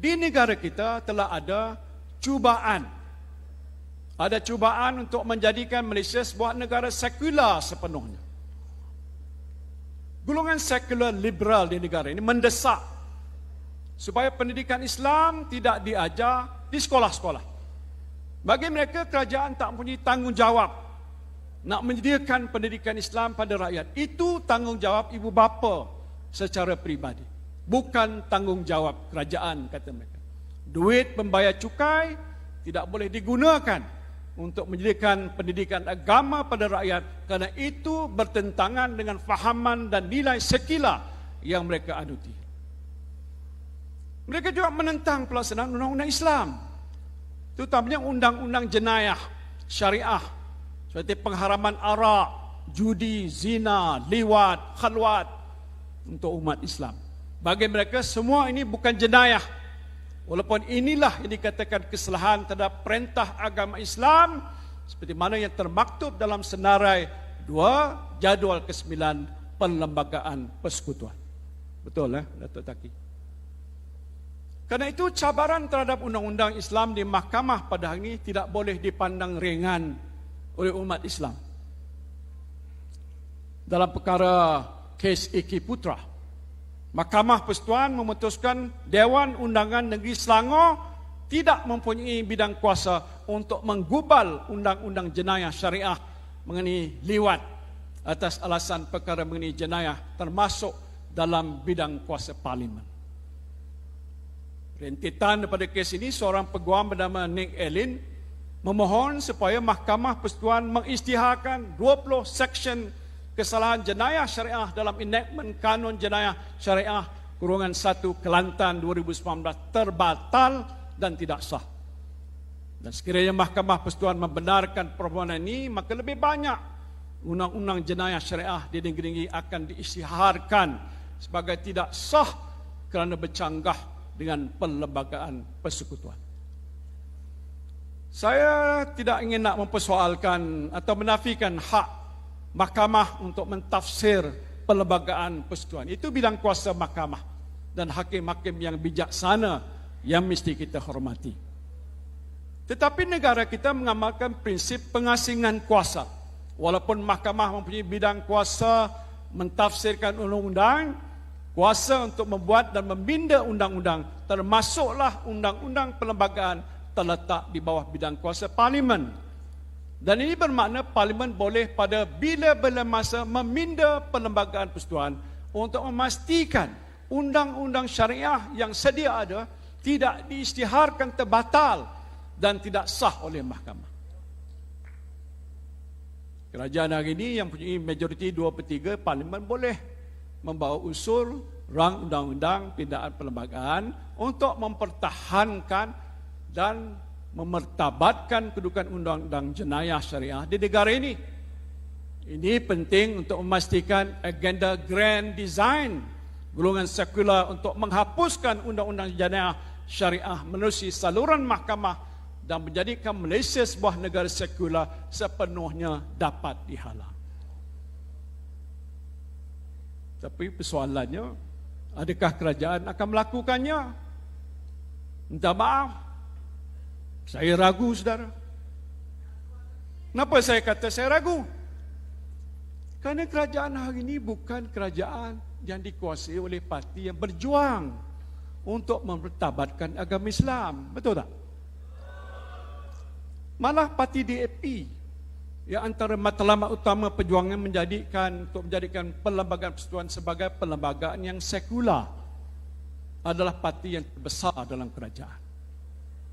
di negara kita telah ada cubaan. Ada cubaan untuk menjadikan Malaysia sebuah negara sekular sepenuhnya. Golongan sekular liberal di negara ini mendesak supaya pendidikan Islam tidak diajar di sekolah-sekolah. Bagi mereka, kerajaan tak mempunyai tanggungjawab nak menyediakan pendidikan Islam pada rakyat. Itu tanggungjawab ibu bapa secara peribadi, bukan tanggungjawab kerajaan, kata mereka. Duit membayar cukai tidak boleh digunakan untuk menyediakan pendidikan agama pada rakyat, kerana itu bertentangan dengan fahaman dan nilai sekular yang mereka anuti. Mereka juga menentang pelaksanaan undang-undang Islam, terutamanya undang-undang jenayah syariah seperti pengharaman arak, judi, zina, liwat, khalwat untuk umat Islam. Bagi mereka semua ini bukan jenayah, walaupun inilah yang dikatakan kesalahan terhadap perintah agama Islam seperti mana yang termaktub dalam senarai 2 jadual ke-9 Perlembagaan Persekutuan. Betul Datuk Taki? Karena itu cabaran terhadap undang-undang Islam di mahkamah pada hari ini tidak boleh dipandang ringan oleh umat Islam. Dalam perkara kes Iki Putra, Mahkamah Persekutuan memutuskan Dewan Undangan Negeri Selangor tidak mempunyai bidang kuasa untuk menggubal undang-undang jenayah syariah mengenai liwat atas alasan perkara mengenai jenayah termasuk dalam bidang kuasa parlimen. Rentetan daripada kes ini, seorang peguam bernama Nick Elin memohon supaya Mahkamah Persekutuan mengisytiharkan 20 seksyen kesalahan jenayah syariah dalam enactment Kanun Jenayah Syariah _1 Kelantan 2019 terbatal dan tidak sah. Dan sekiranya Mahkamah Persekutuan membenarkan permohonan ini, maka lebih banyak undang-undang jenayah syariah di negeri ini akan diisytiharkan sebagai tidak sah kerana bercanggah dengan Perlembagaan Persekutuan. Saya tidak ingin nak mempersoalkan atau menafikan hak Mahkamah untuk mentafsir Perlembagaan Persekutuan. Itu bidang kuasa mahkamah dan hakim-hakim yang bijaksana yang mesti kita hormati. Tetapi negara kita mengamalkan prinsip pengasingan kuasa. Walaupun mahkamah mempunyai bidang kuasa mentafsirkan undang-undang, kuasa untuk membuat dan membina undang-undang, termasuklah undang-undang perlembagaan, terletak di bawah bidang kuasa parlimen. Dan ini bermakna parlimen boleh pada bila-bila masa meminda Perlembagaan Persekutuan untuk memastikan undang-undang syariah yang sedia ada tidak diisytiharkan terbatal dan tidak sah oleh mahkamah. Kerajaan hari ini yang punya majoriti 2/3 parlimen boleh membawa usul rang undang-undang pindaan perlembagaan untuk mempertahankan dan memertabatkan kedudukan undang-undang jenayah syariah di negara ini. Ini penting untuk memastikan agenda grand design golongan sekular untuk menghapuskan undang-undang jenayah syariah menerusi saluran mahkamah dan menjadikan Malaysia sebuah negara sekular sepenuhnya dapat dihalang. Tapi persoalannya, adakah kerajaan akan melakukannya? Minta maaf, saya ragu, saudara. Kenapa saya kata saya ragu? Kerana kerajaan hari ini bukan kerajaan yang dikuasai oleh parti yang berjuang untuk mempertabatkan agama Islam. Betul tak? Malah parti DAP yang antara matlamat utama perjuangan menjadikan Perlembagaan Persekutuan sebagai perlembagaan yang sekular adalah parti yang terbesar dalam kerajaan.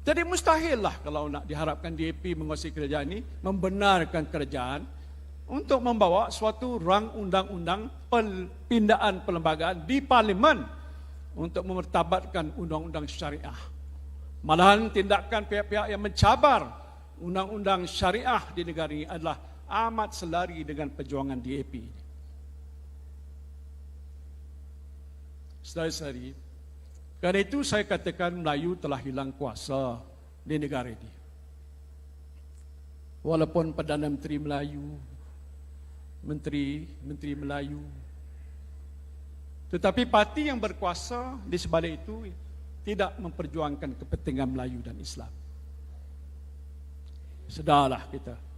Jadi mustahillah kalau nak diharapkan DAP menguasai kerajaan ini, membenarkan kerajaan untuk membawa suatu rang undang-undang perpindaan perlembagaan di parlimen untuk memertabatkan undang-undang syariah. Malahan tindakan pihak-pihak yang mencabar undang-undang syariah di negara ini adalah amat selari dengan perjuangan DAP ini. Saudara-saudari, kerana itu saya katakan Melayu telah hilang kuasa di negara ini. Walaupun Perdana Menteri Melayu, Menteri Melayu, tetapi parti yang berkuasa di sebalik itu tidak memperjuangkan kepentingan Melayu dan Islam. Sedarlah kita